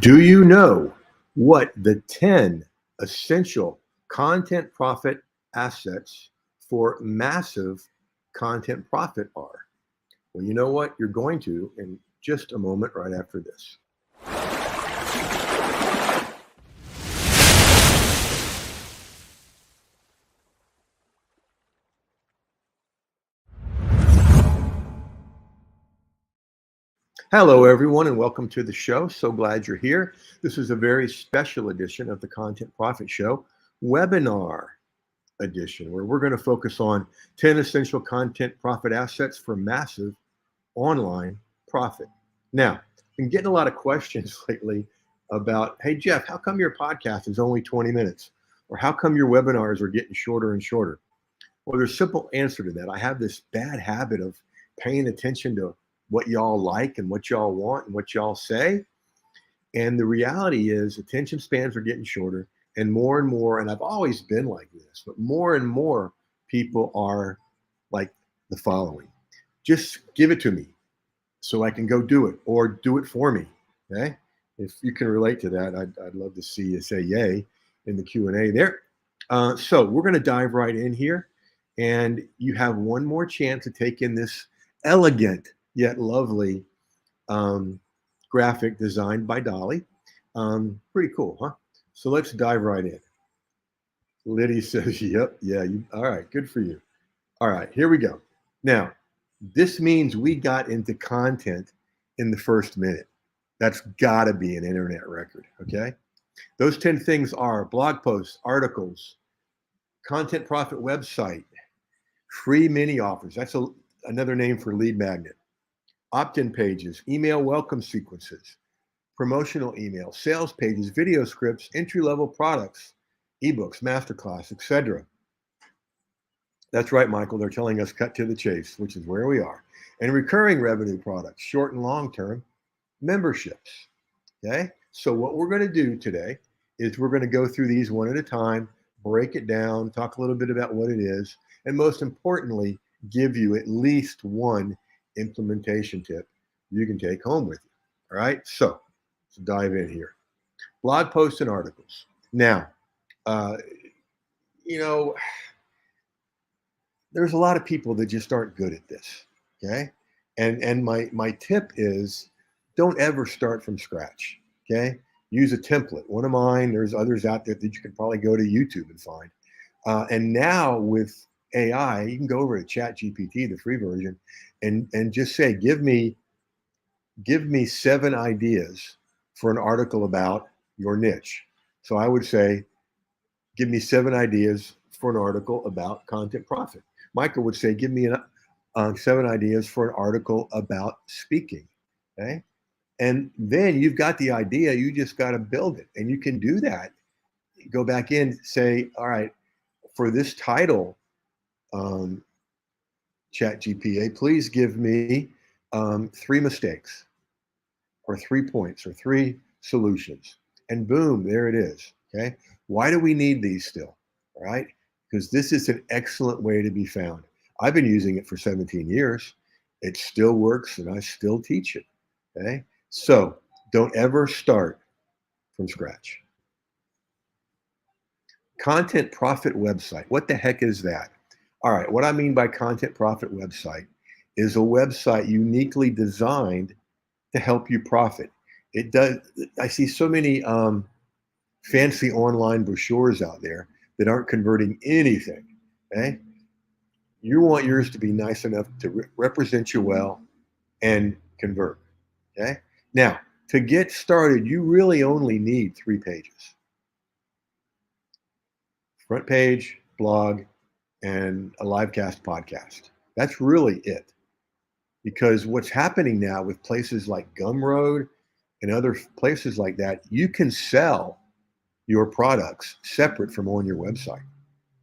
Do you know what the 10 essential content profit assets for massive content profit are? Well, you know what? You're going to in just a moment right after this. Hello, everyone, and welcome to the show. So glad you're here. This is a very special edition of the Content Profit Show webinar edition, where we're going to focus on 10 essential content profit assets for massive online profit. Now, I've been getting a lot of questions lately about, hey, Jeff, how come your podcast is only 20 minutes? Or how come your webinars are getting shorter and shorter? Well, there's a simple answer to that. I have this bad habit of paying attention to what y'all like and what y'all want and what y'all say. And the reality is attention spans are getting shorter and more, and I've always been like this, but more and more people are like the following. Just give it to me so I can go do it, or do it for me. Okay. If you can relate to that, I'd love to see you say yay in the Q&A there. So we're going to dive right in here, and you have one more chance to take in this elegant yet lovely graphic designed by Dolly. Pretty cool, huh? So let's dive right in. Liddy says, yep, yeah, all right, good for you. All right, here we go. Now, this means we got into content in the first minute. That's got to be an internet record, okay? Those 10 things are blog posts, articles, content profit website, free mini offers. That's another name for lead magnet. Opt-in pages, email welcome sequences, promotional emails, sales pages, video scripts, entry-level products, ebooks, masterclass, etc. That's right, Michael. They're telling us cut to the chase, which is where we are. And recurring revenue products, short and long-term memberships. Okay. So what we're going to do today is we're going to go through these one at a time, break it down, talk a little bit about what it is, and most importantly, give you at least one implementation tip you can take home with you. All right. So let's dive in here. Blog posts and articles. Now, you know, there's a lot of people that just aren't good at this. Okay. And my tip is don't ever start from scratch. Okay. Use a template. One of mine, there's others out there that you could probably go to YouTube and find. And now with AI, you can go over to ChatGPT, the free version, and just say, give me 7 ideas for an article about your niche. So I would say, give me 7 ideas for an article about content profit. Michael would say, give me 7 ideas for an article about speaking. Okay. And then you've got the idea, you just got to build it. And you can do that. Go back in, say, all right, for this title, ChatGPT, please give me 3 mistakes or 3 points or 3 solutions. And boom, there it is. Okay. Why do we need these still? All right. Because this is an excellent way to be found. I've been using it for 17 years. It still works and I still teach it. Okay. So don't ever start from scratch. Content profit website. What the heck is that? All right. What I mean by content profit website is a website uniquely designed to help you profit. It does. I see so many fancy online brochures out there that aren't converting anything. Okay. You want yours to be nice enough to represent you well and convert. Okay. Now, to get started, you really only need 3 pages. Front page, blog, and a livecast podcast. That's really it. Because what's happening now with places like Gumroad and other places like that, you can sell your products separate from on your website.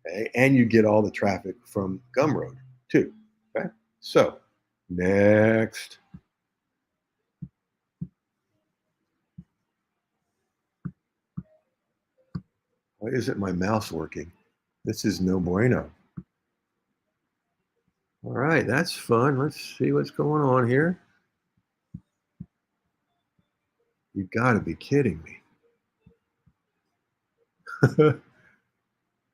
Okay? And you get all the traffic from Gumroad too. Okay. So next. Why isn't my mouse working? This is no bueno. All right, that's fun. Let's see what's going on here. You got to be kidding me.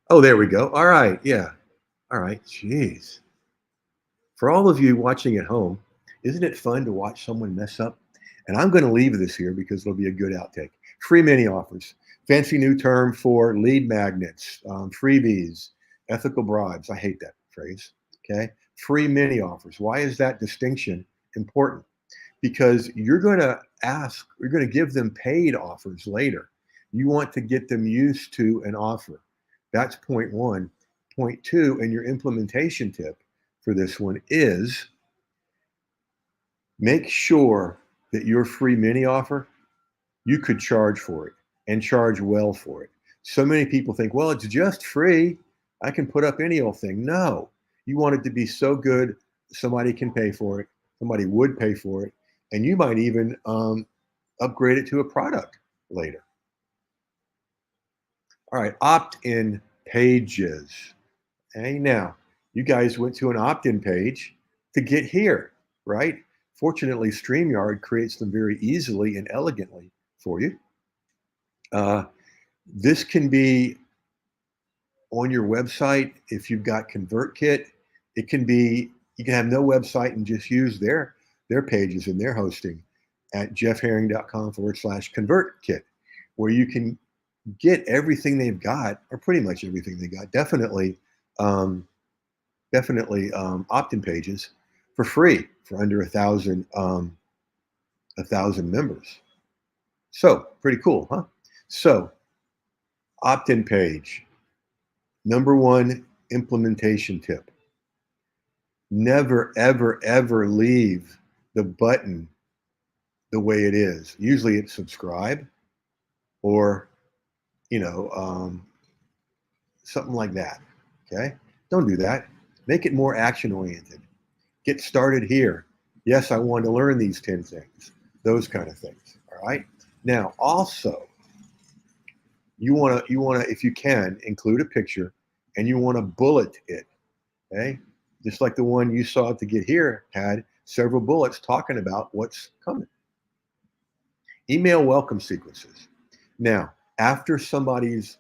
Oh, there we go. All right. Yeah. All right. Jeez. For all of you watching at home, isn't it fun to watch someone mess up? And I'm going to leave this here because it'll be a good outtake. Free mini offers, fancy new term for lead magnets, freebies, ethical bribes. I hate that phrase. Okay. Free mini offers. Why is that distinction important? Because you're going to give them paid offers later. You want to get them used to an offer. That's point one. Point two, and your implementation tip for this one is make sure that your free mini offer, you could charge for it and charge well for it. So many people think, well, it's just free. I can put up any old thing. No, you want it to be so good, somebody can pay for it. Somebody would pay for it. And you might even upgrade it to a product later. All right, opt-in pages. Hey, now, you guys went to an opt-in page to get here, right? Fortunately, StreamYard creates them very easily and elegantly for you. This can be on your website if you've got ConvertKit. It can be, you can have no website and just use their pages and their hosting at jeffherring.com/ConvertKit, where you can get everything they've got, or pretty much everything they got. Definitely opt-in pages for free for under 1,000 members. So pretty cool, huh? So opt-in page. Number one implementation tip. Never, ever, ever leave the button the way it is. Usually it's subscribe or, something like that. Okay. Don't do that. Make it more action oriented. Get started here. Yes, I want to learn these 10 things, those kind of things. All right. Now, also, you want to, if you can, include a picture and you want to bullet it. Okay. Just like the one you saw to get here had several bullets talking about what's coming. Email welcome sequences. Now, after somebody's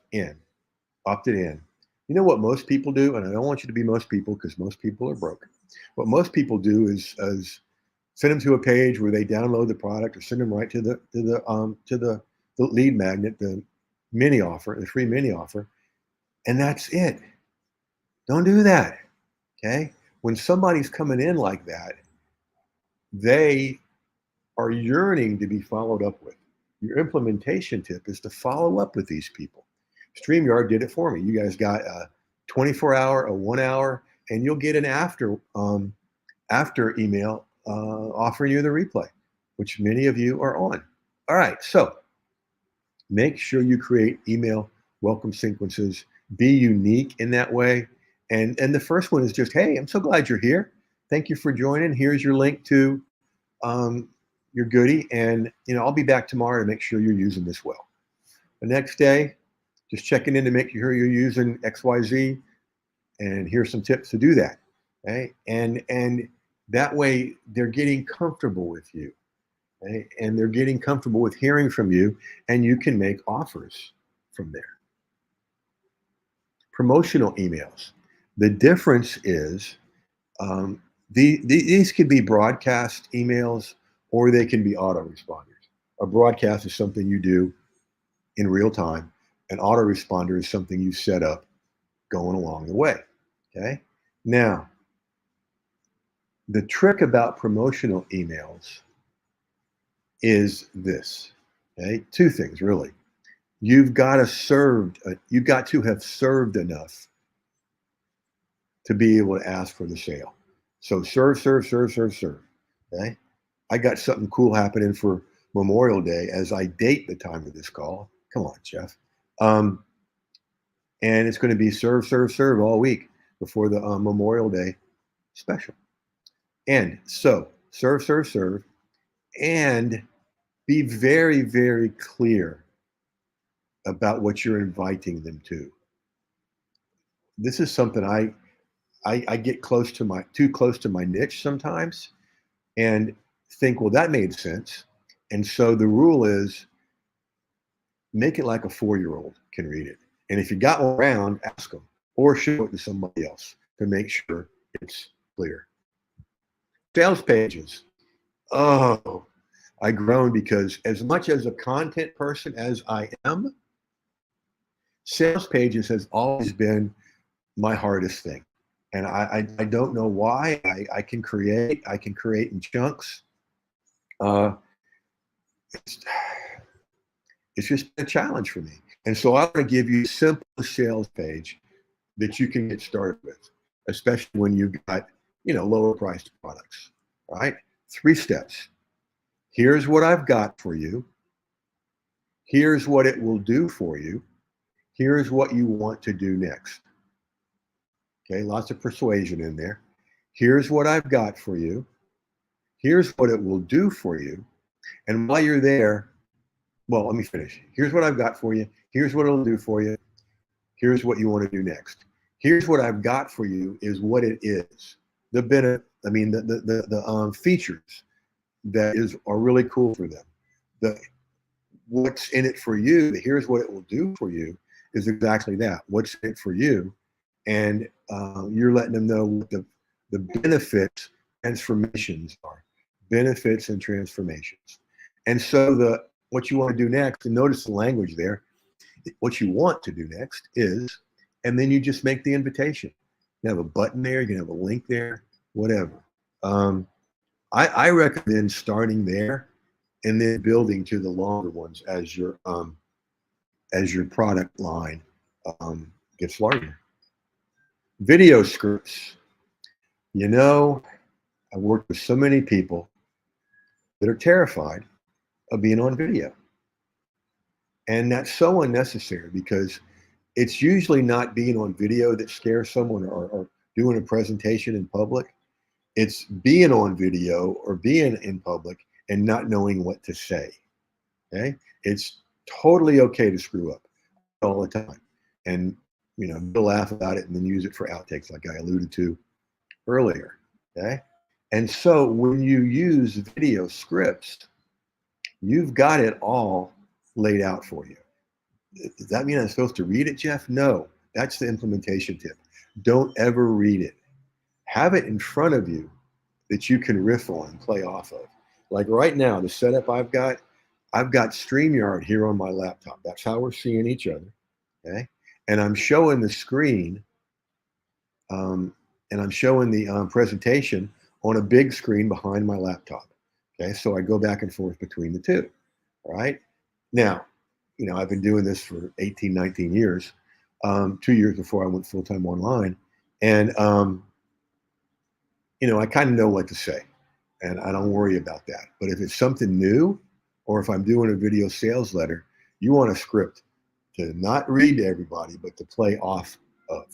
opted in, you know what most people do? And I don't want you to be most people because most people are broke. What most people do is send them to a page where they download the product or send them right to the lead magnet, the mini offer, the free mini offer, and that's it. Don't do that. Okay? When somebody's coming in like that, they are yearning to be followed up with. Your implementation tip is to follow up with these people. StreamYard did it for me. You guys got a 24-hour, a 1 hour, and you'll get an after email offering you the replay, which many of you are on. All right, so make sure you create email welcome sequences. Be unique in that way. And the first one is just, hey, I'm so glad you're here. Thank you for joining. Here's your link to your goodie. And I'll be back tomorrow to make sure you're using this well. The next day, just checking in to make sure you're using XYZ. And here's some tips to do that. Okay? And that way they're getting comfortable with you. Okay? And they're getting comfortable with hearing from you, and you can make offers from there. Promotional emails. The difference is these could be broadcast emails or they can be autoresponders. A broadcast is something you do in real time. An autoresponder is something you set up going along the way. Okay. Now, the trick about promotional emails is this. Okay. Two things really. You've got to have served enough to be able to ask for the sale. So serve. Okay. I got something cool happening for Memorial Day as I date the time of this call. Come on, Jeff. And it's going to be serve all week before the Memorial Day special. And so serve, and be very, very clear about what you're inviting them to. This is something I get too close to my niche sometimes and think, well, that made sense. And so the rule is make it like a 4-year-old can read it. And if you got one around, ask them or show it to somebody else to make sure it's clear. Sales pages. Oh, I groan because as much as a content person as I am, sales pages has always been my hardest thing. And I don't know why. I can create in chunks. It's, it's just a challenge for me. And so I want to give you a simple sales page that you can get started with, especially when you've got, lower priced products, right? 3 steps. Here's what I've got for you. Here's what it will do for you. Here's what you want to do next. Okay, lots of persuasion in there. Here's what I've got for you. Here's what it will do for you. And while you're there, well, let me finish. Here's what I've got for you. Here's what it'll do for you. Here's what you want to do next. Here's what I've got for you is what it is. The features that are really cool for them. What's in it for you, here's what it will do for you is exactly that. What's in it for you? And you're letting them know what the benefits, transformations are. Benefits and transformations. And so what you want to do next, and notice the language there, what you want to do next is, and then you just make the invitation. You have a button there, you can have a link there, whatever. I recommend starting there and then building to the longer ones as your product line gets larger. Video scripts. I worked with so many people that are terrified of being on video. And that's so unnecessary because it's usually not being on video that scares someone or doing a presentation in public. It's being on video or being in public and not knowing what to say. Okay? It's totally okay to screw up all the time. And, to laugh about it and then use it for outtakes like I alluded to earlier. Okay? And so when you use video scripts, you've got it all laid out for you. Does that mean I'm supposed to read it, Jeff? No, that's the implementation tip. Don't ever read it. Have it in front of you that you can riff on and play off of. Like right now, the setup I've got StreamYard here on my laptop. That's how we're seeing each other, okay? And I'm showing the screen, and I'm showing the presentation on a big screen behind my laptop, okay? So I go back and forth between the two, all right? Now, I've been doing this for 18, 19 years, 2 years before I went full-time online. And, I kind of know what to say and I don't worry about that. But if it's something new, or if I'm doing a video sales letter, you want a script to not read to everybody, but to play off of.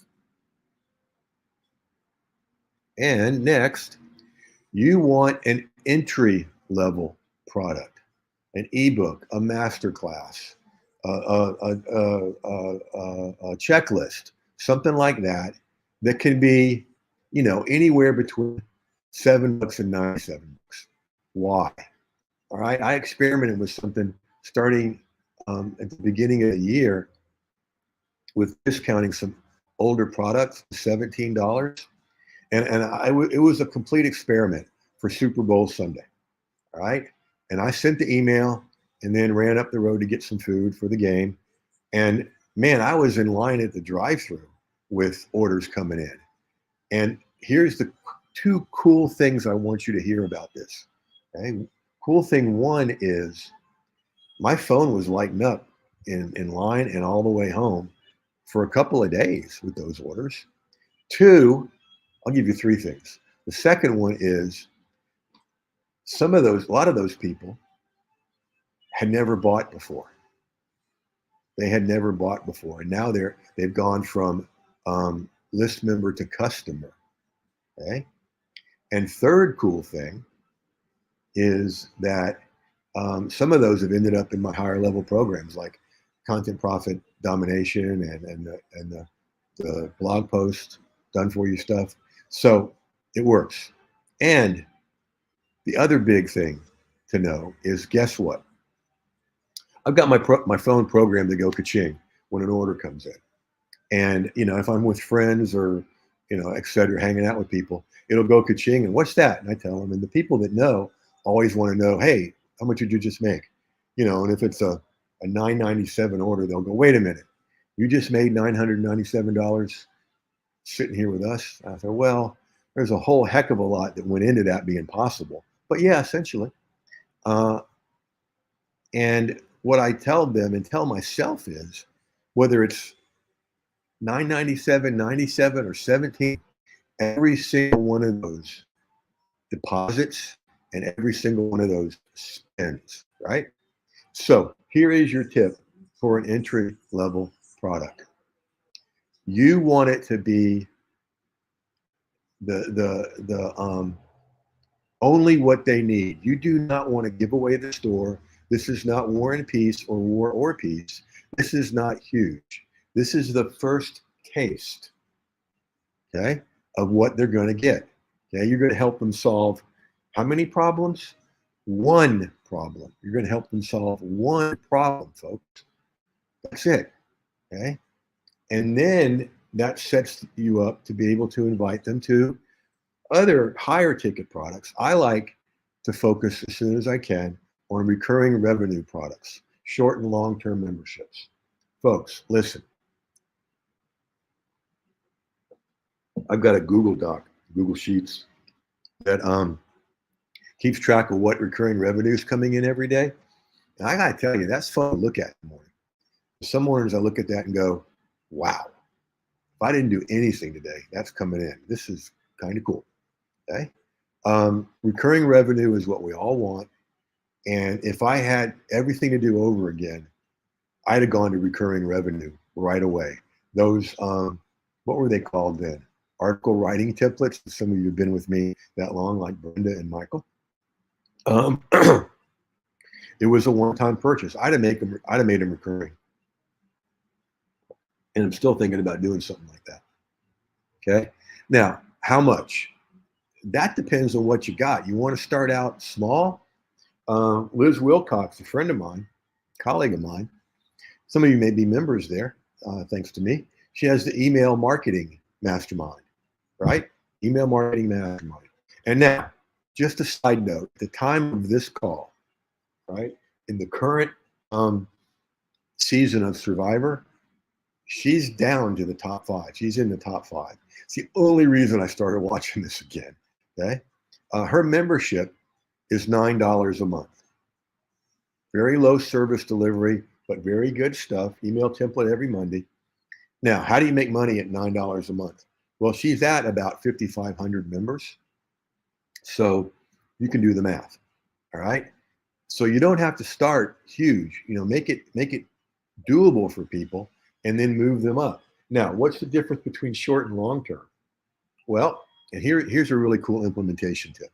And next, you want an entry level product, an ebook, a masterclass, a checklist, something like that can be, anywhere between $7 and $97. Why? All right. I experimented with something starting at the beginning of the year with discounting some older products, $17. And it was a complete experiment for Super Bowl Sunday. All right. And I sent the email and then ran up the road to get some food for the game. And man, I was in line at the drive-thru with orders coming in. And here's the 2 cool things I want you to hear about this. Okay. Cool thing 1 is my phone was lighting up in line and all the way home for a couple of days with those orders. 2, I'll give you 3 things. The second one is a lot of those people had never bought before. They had never bought before. And now they've gone from list member to customer. Okay. And third cool thing is that some of those have ended up in my higher level programs like Content Profit Domination and the blog post done for you stuff. So it works. And the other big thing to know is, guess what? I've got my phone programmed to go ka-ching when an order comes in. And, if I'm with friends or, et cetera, hanging out with people, it'll go ka-ching. And what's that? And I tell them. And the people that know always want to know, hey, how much did you just make? And if it's a $9.97 order, they'll go, wait a minute, you just made $997 sitting here with us? I thought, well, there's a whole heck of a lot that went into that being possible. But yeah, essentially. And what I tell them and tell myself is, whether it's 997, 97, or 17, every single one of those deposits and every single one of those spends, right? So here is your tip for an entry level product. You want it to be the only what they need. You do not want to give away the store. This is not War and Peace or War or Peace. This is not huge. This is the first taste, okay, of what they're going to get. Okay, you're going to help them solve how many problems? One problem. You're going to help them solve one problem, folks. That's it. Okay, and then that sets you up to be able to invite them to other higher ticket products. I like to focus as soon as I can on recurring revenue products, short and long-term memberships. Folks, listen. I've got a Google Doc, Google Sheets, that keeps track of what recurring revenue is coming in every day. And I got to tell you, that's fun to look at in the morning. Some mornings I look at that and go, wow, if I didn't do anything today, that's coming in. This is kind of cool. Okay. Recurring revenue is what we all want. And if I had everything to do over again, I'd have gone to recurring revenue right away. Those, what were they called then? Article writing templates. Some of you have been with me that long, like Brenda and Michael. It was a one-time purchase. I'd have made them recurring. And I'm still thinking about doing something like that. Okay. Now, how much? That depends on what you got. You want to start out small. Liz Wilcox, a friend of mine, colleague of mine, some of you may be members there, thanks to me. She has the email marketing mastermind, right? Email marketing mastermind. And now, just a side note, at the time of this call, right, in the current season of Survivor, she's down to the top 5. She's in the top 5. It's the only reason I started watching this again. Okay, her membership is $9 a month. Very low service delivery, but very good stuff. Email template every Monday. Now, how do you make money at $9 a month? Well, she's at about 5,500 members. So you can do the math. All right. So you don't have to start huge. Make it doable for people and then move them up. Now, what's the difference between short and long term? Well, and here's a really cool implementation tip.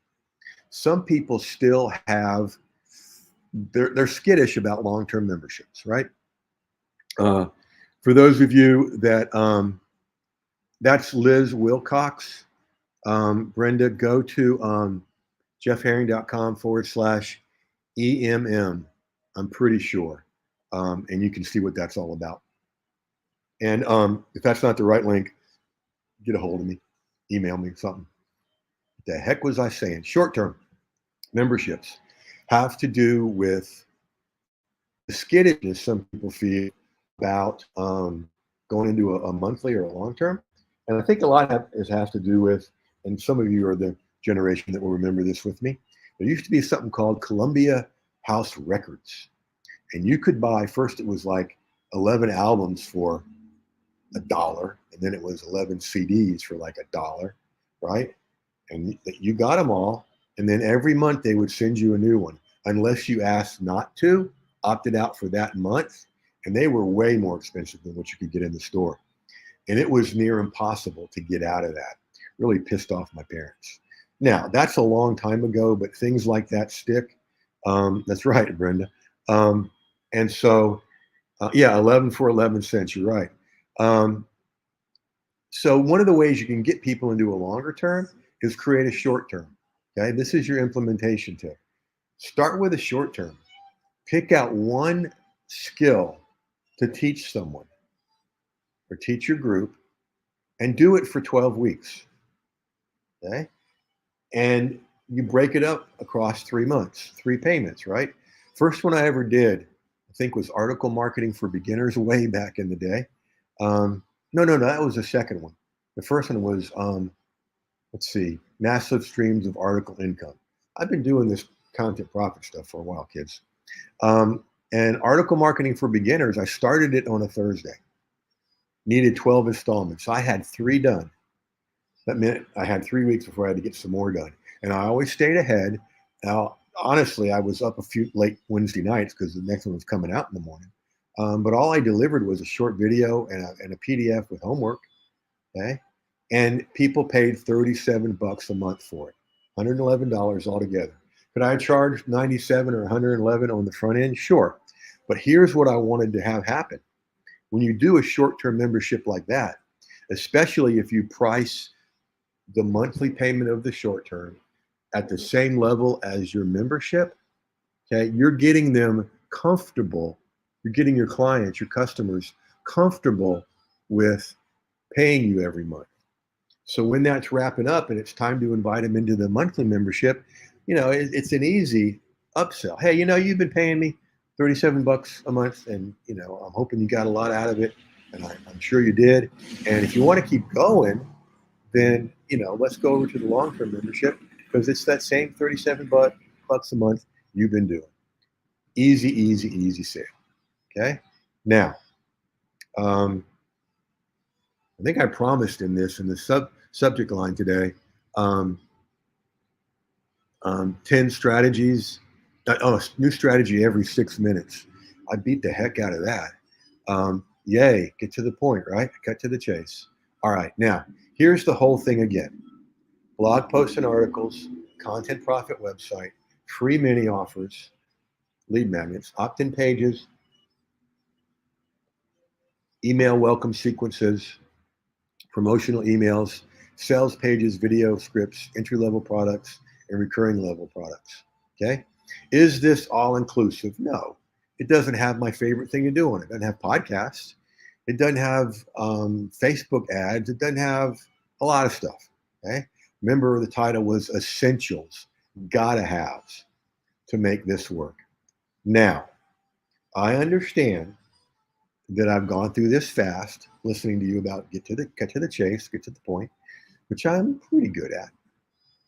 Some people still have, they're skittish about long-term memberships, right? For those of you that, that's Liz Wilcox. Brenda, go to jeffherring.com/EMM. I'm pretty sure. And you can see what that's all about. And if that's not the right link, get a hold of me, email me something. What the heck was I saying? Short-term memberships have to do with the skittishness some people feel about going into a monthly or a long-term. And I think a lot has to do with, and some of you are the generation that will remember this with me, there used to be something called Columbia House Records. And you could buy, first it was like 11 albums for $1, and then it was 11 CDs for like $1, right? And you got them all, and then every month they would send you a new one, unless you asked not to, opted out for that month, and they were way more expensive than what you could get in the store. And it was near impossible to get out of that. Really pissed off my parents. Now, that's a long time ago, but things like that stick. That's right, Brenda. And so, yeah, 11 for 11 cents, you're right. So one of the ways you can get people into a longer term is create a short term. Okay, this is your implementation tip. Start with a short term. Pick out one skill to teach someone or teach your group and do it for 12 weeks. Okay. And you break it up across 3 months, 3 payments, right? First one I ever did, I think, was article marketing for beginners way back in the day. No, that was the second one. The first one was, let's see, massive streams of article income. I've been doing this content profit stuff for a while, kids. And article marketing for beginners, I started it on a Thursday. Needed 12 installments. So I had 3 done. That meant I had 3 weeks before I had to get some more done. And I always stayed ahead. Now, honestly, I was up a few late Wednesday nights because the next one was coming out in the morning. But all I delivered was a short video and a PDF with homework. Okay. And people paid $37 a month for it, $111 altogether. Could I charge $97 or $111 on the front end? Sure. But here's what I wanted to have happen. When you do a short-term membership like that, especially if you price the monthly payment of the short term at the same level as your membership, okay, you're getting them comfortable. You're getting your clients, your customers comfortable with paying you every month. So when that's wrapping up and it's time to invite them into the monthly membership, it's an easy upsell. Hey, you've been paying me $37 a month, and I'm hoping you got a lot out of it, and I'm sure you did. And if you want to keep going, then let's go over to the long-term membership, because it's that same $37 a month you've been doing. Easy sale. Okay. Now, I think I promised in the subject line today, 10 strategies. New strategy every 6 minutes. I beat the heck out of that. Yay, get to the point, right? Cut to the chase. All right, now, here's the whole thing again. Blog posts and articles, content profit website, free mini offers, lead magnets, opt-in pages, email welcome sequences, promotional emails, sales pages, video scripts, entry-level products, and recurring level products. Okay? Is this all-inclusive? No. It doesn't have my favorite thing to do on it. It doesn't have podcasts. It doesn't have Facebook ads. It doesn't have a lot of stuff. Okay? Remember, the title was Essentials, Gotta Haves to make this work. Now, I understand that I've gone through this fast, listening to you about cut to the chase, get to the point, which I'm pretty good at.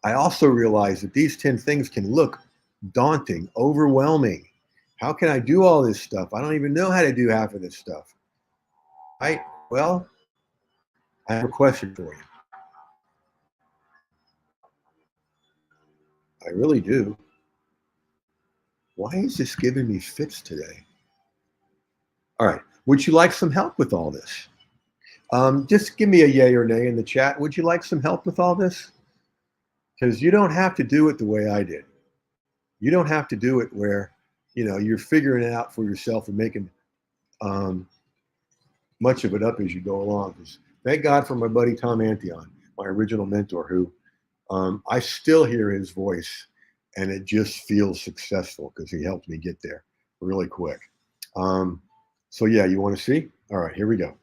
I also realize that these 10 things can look daunting, overwhelming. How can I do all this stuff? I don't even know how to do half of this stuff. Right? Well, I have a question for you. I really do. Why is this giving me fits today? All right. Would you like some help with all this? Just give me a yay or nay in the chat. Would you like some help with all this? Because you don't have to do it the way I did. You don't have to do it where, you're figuring it out for yourself and making much of it up as you go along. Because thank God for my buddy Tom Antion, my original mentor, who I still hear his voice, and it just feels successful because he helped me get there really quick. So yeah, you want to see? All right, here we go.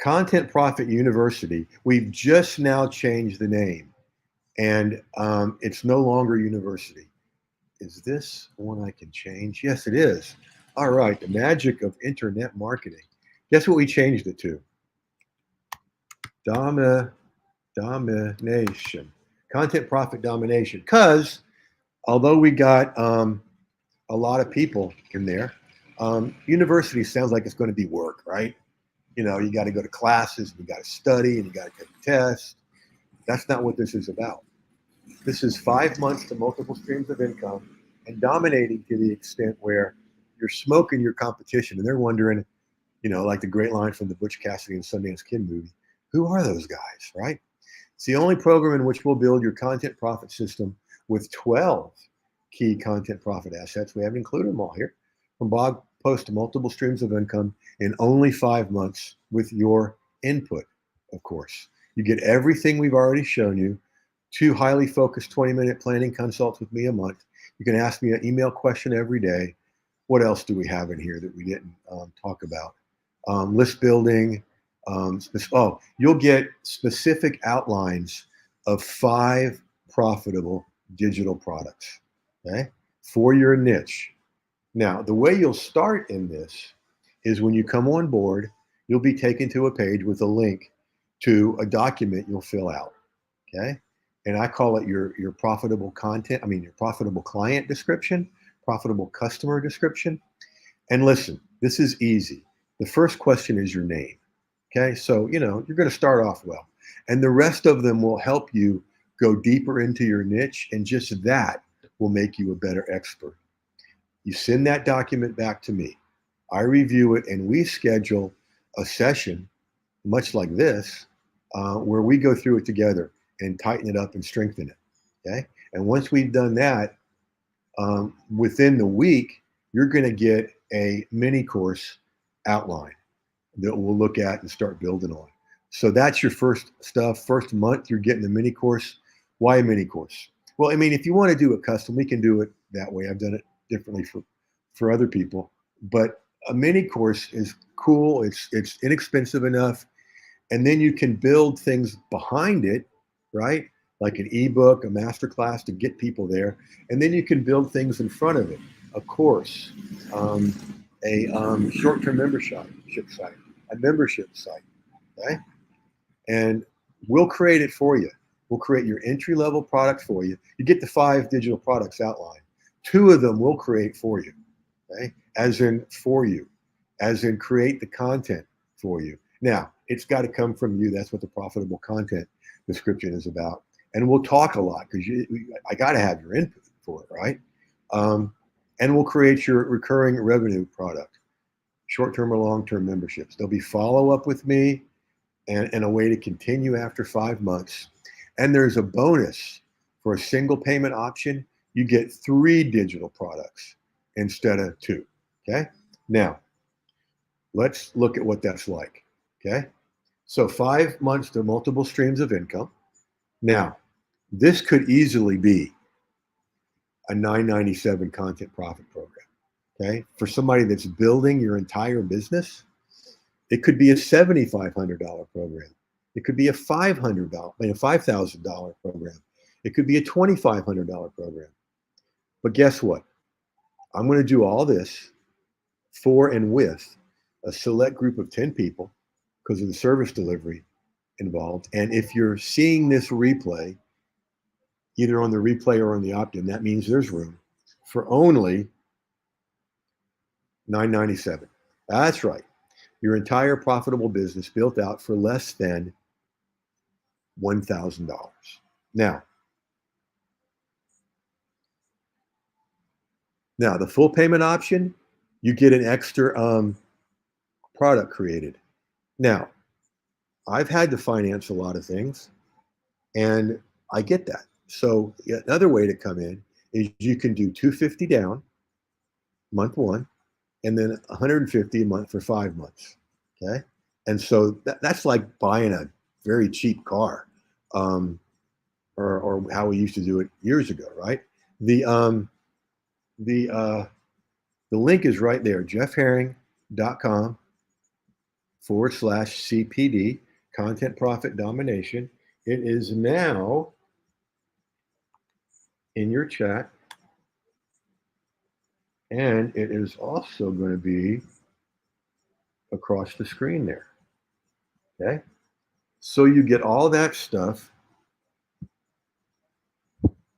Content Profit University. We've just now changed the name, and it's no longer university. Is this one I can change? Yes, it is. All right, the magic of internet marketing. Guess what we changed it to? Domination. Content Profit Domination. Because although we got a lot of people in there, university sounds like it's going to be work, right? You got to go to classes, and you got to study, and you got to take tests. That's not what this is about. This is 5 months to multiple streams of income and dominating to the extent where you're smoking your competition, and they're wondering, like the great line from the Butch Cassidy and Sundance Kid movie, who are those guys, right? It's the only program in which we'll build your content profit system with 12 key content profit assets. We haven't included them all here. From blog post to multiple streams of income in only 5 months with your input, of course. You get everything we've already shown you, 2 highly focused 20-minute planning consults with me a month. You can ask me an email question every day. What else do we have in here that we didn't talk about? List building. You'll get specific outlines of 5 profitable digital products, okay, for your niche. Now, the way you'll start in this is when you come on board, you'll be taken to a page with a link to a document you'll fill out, okay? And I call it your profitable content, your profitable client description, profitable customer description. And listen, this is easy. The first question is your name, okay? So, you're going to start off well. And the rest of them will help you go deeper into your niche, and just that will make you a better expert. You send that document back to me. I review it, and we schedule a session, much like this, where we go through it together and tighten it up and strengthen it, okay? And once we've done that, within the week, you're going to get a mini course outline that we'll look at and start building on. So that's your first stuff. First month, you're getting the mini course. Why a mini course? Well, if you want to do it custom, we can do it that way. I've done it differently for other people. But a mini course is cool. It's inexpensive enough. And then you can build things behind it, right? Like an ebook, a masterclass to get people there. And then you can build things in front of it. A course, a short-term membership site, a membership site, okay? And we'll create it for you. We'll create your entry-level product for you. You get the 5 digital products outlined. 2 of them we'll create for you, okay? As in for you, as in create the content for you. Now, it's got to come from you. That's what the profitable content description is about. And we'll talk a lot because I got to have your input for it, right? And we'll create your recurring revenue product, short-term or long-term memberships. There'll be follow-up with me and a way to continue after 5 months. And there's a bonus for a single payment option. You get 3 digital products instead of 2, okay? Now, let's look at what that's like, okay? So 5 months to multiple streams of income. Now, this could easily be a $997 content profit program, okay? For somebody that's building your entire business, it could be a $7,500 program. It could be a $5,000 program. It could be a $2,500 program. But guess what? I'm going to do all this for and with a select group of 10 people because of the service delivery involved. And if you're seeing this replay, either on the replay or on the opt-in, that means there's room for only $997. That's right. Your entire profitable business built out for less than $1,000. Now, the full payment option, you get an extra product created. Now, I've had to finance a lot of things, and I get that. So another way to come in is you can do $250 down, month 1, and then $150 a month for 5 months. Okay, and so that's like buying a very cheap car, or how we used to do it years ago, right? The link is right there, jeffherring.com/CPD, Content Profit Domination. It is now in your chat, and it is also going to be across the screen there. Okay, so you get all that stuff.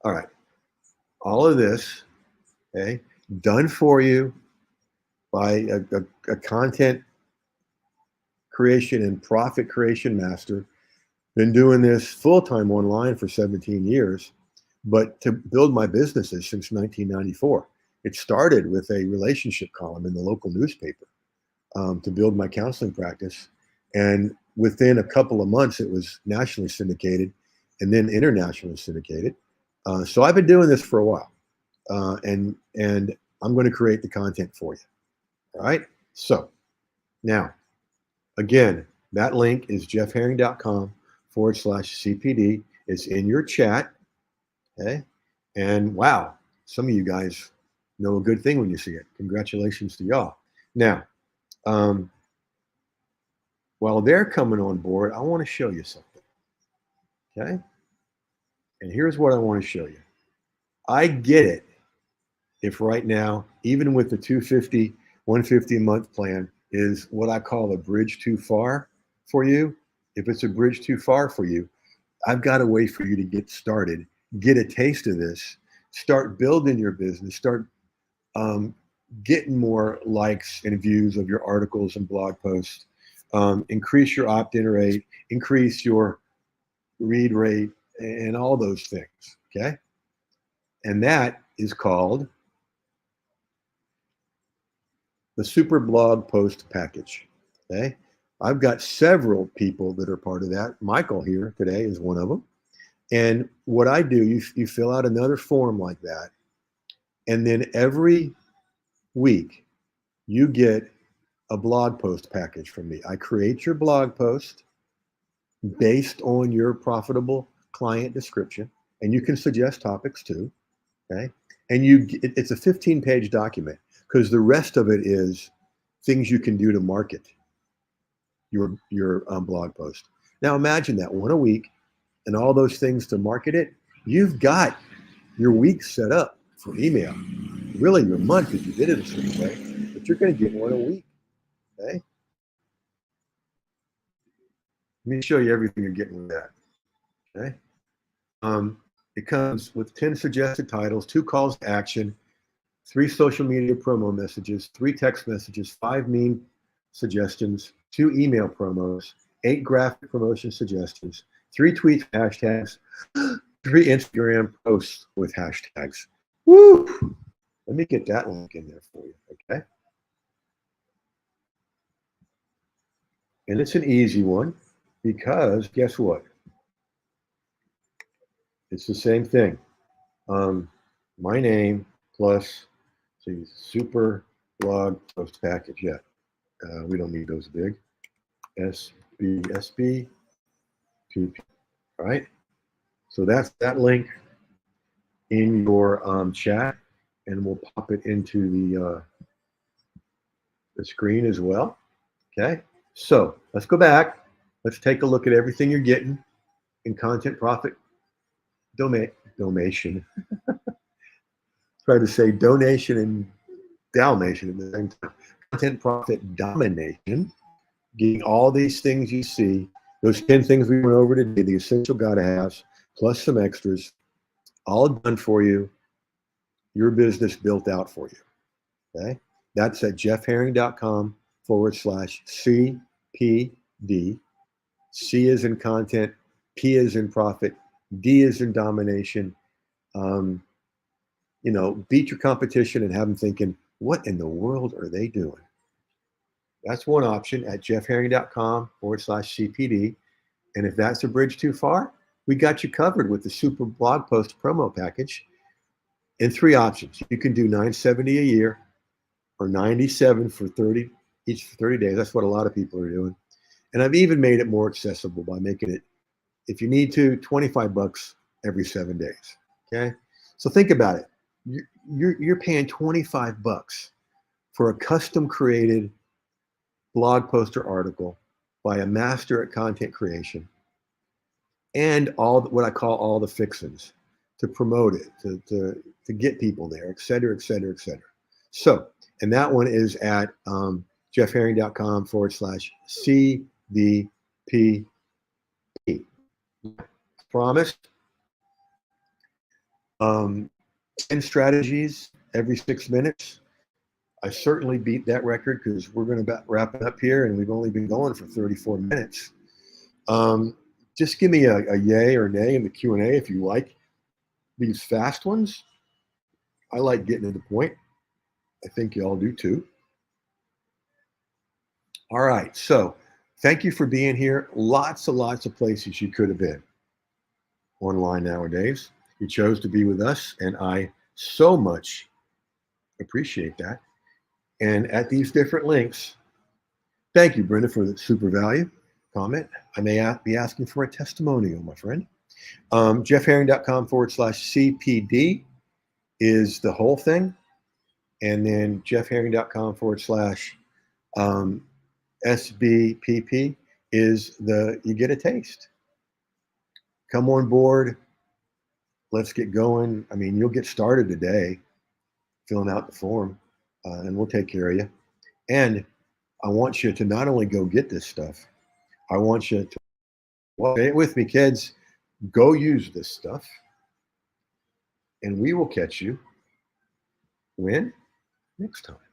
All right, all of this, okay, done for you by a content creation and profit creation master. Been doing this full-time online for 17 years, but to build my businesses since 1994. It started with a relationship column in the local newspaper to build my counseling practice. And within a couple of months, it was nationally syndicated and then internationally syndicated. So I've been doing this for a while, and I'm going to create the content for you. All right. So now, again, that link is jeffherring.com/CPD. It's in your chat. Okay. And wow, some of you guys know a good thing when you see it. Congratulations to y'all. Now, while they're coming on board, I want to show you something. Okay. And here's what I want to show you. I get it if right now, even with the 250, 150 a month plan is what I call a bridge too far for you. If it's a bridge too far for you, I've got a way for you to get started, get a taste of this, start building your business, start getting more likes and views of your articles and blog posts, increase your opt-in rate, increase your read rate, and all those things, okay? And that is called the Super Blog Post Package, okay? I've got several people that are part of that. Michael here today is one of them. And what I do, you fill out another form like that, and then every week you get a blog post package from me. I create your blog post based on your profitable client description, and you can suggest topics too, okay? And it's a 15-page document because the rest of it is things you can do to market your blog post. Now imagine that, one a week, and all those things to market it. You've got your week set up for email. Really your month if you did it a certain way, but you're going to get one a week, okay? Let me show you everything you're getting with that, okay? It comes with 10 suggested titles, 2 calls to action, 3 social media promo messages, 3 text messages, 5 meme suggestions, 2 email promos, 8 graphic promotion suggestions, 3 tweets, hashtags, 3 Instagram posts with hashtags. Woo! Let me get that link in there for you, okay? And it's an easy one because guess what? It's the same thing. My name plus the Super Blog Post Package. Yeah, we don't need those big. SB 2P. All right. So that's that link in your chat, and we'll pop it into the screen as well. Okay. So let's go back. Let's take a look at everything you're getting in Content Profit donation. Try to say donation and Dalmatian at the same time. Content Profit domination, getting all these things you see, those 10 things we went over today, the essential gotta haves, plus some extras, all done for you, your business built out for you, okay? That's at jeffherring.com/CPD. C is in content, P is in profit, D is in domination. You know, beat your competition and have them thinking, what in the world are they doing? That's one option at jeffherring.com/CPD. And if that's a bridge too far, we got you covered with the Super Blog Post promo package in 3 options. You can do $970 a year or $97 for 30 each for 30 days. That's what a lot of people are doing. And I've even made it more accessible by making it, if you need to, $25 every 7 days. Okay. So think about it. You're paying $25 for a custom created blog post or article by a master at content creation, and all what I call all the fixins to promote it, to get people there, et cetera, et cetera, et cetera. So, and that one is at jeffherring.com/CBPP. Promise. 10 strategies every 6 minutes. I certainly beat that record because we're going to wrap it up here, and we've only been going for 34 minutes. Just give me a yay or nay in the Q&A if you like these fast ones. I like getting to the point. I think you all do too. All right, so thank you for being here. Lots and lots of places you could have been online nowadays. You chose to be with us, and I so much appreciate that. And at these different links, thank you, Brenda, for the super value comment. I may be asking for a testimonial, my friend. jeffherring.com/CPD is the whole thing. And then jeffherring.com/SBPP is you get a taste. Come on board. Let's get going. I mean, you'll get started today filling out the form, and we'll take care of you. And I want you to not only go get this stuff, I want you to, well, say it with me, kids, go use this stuff. And we will catch you when? Next time.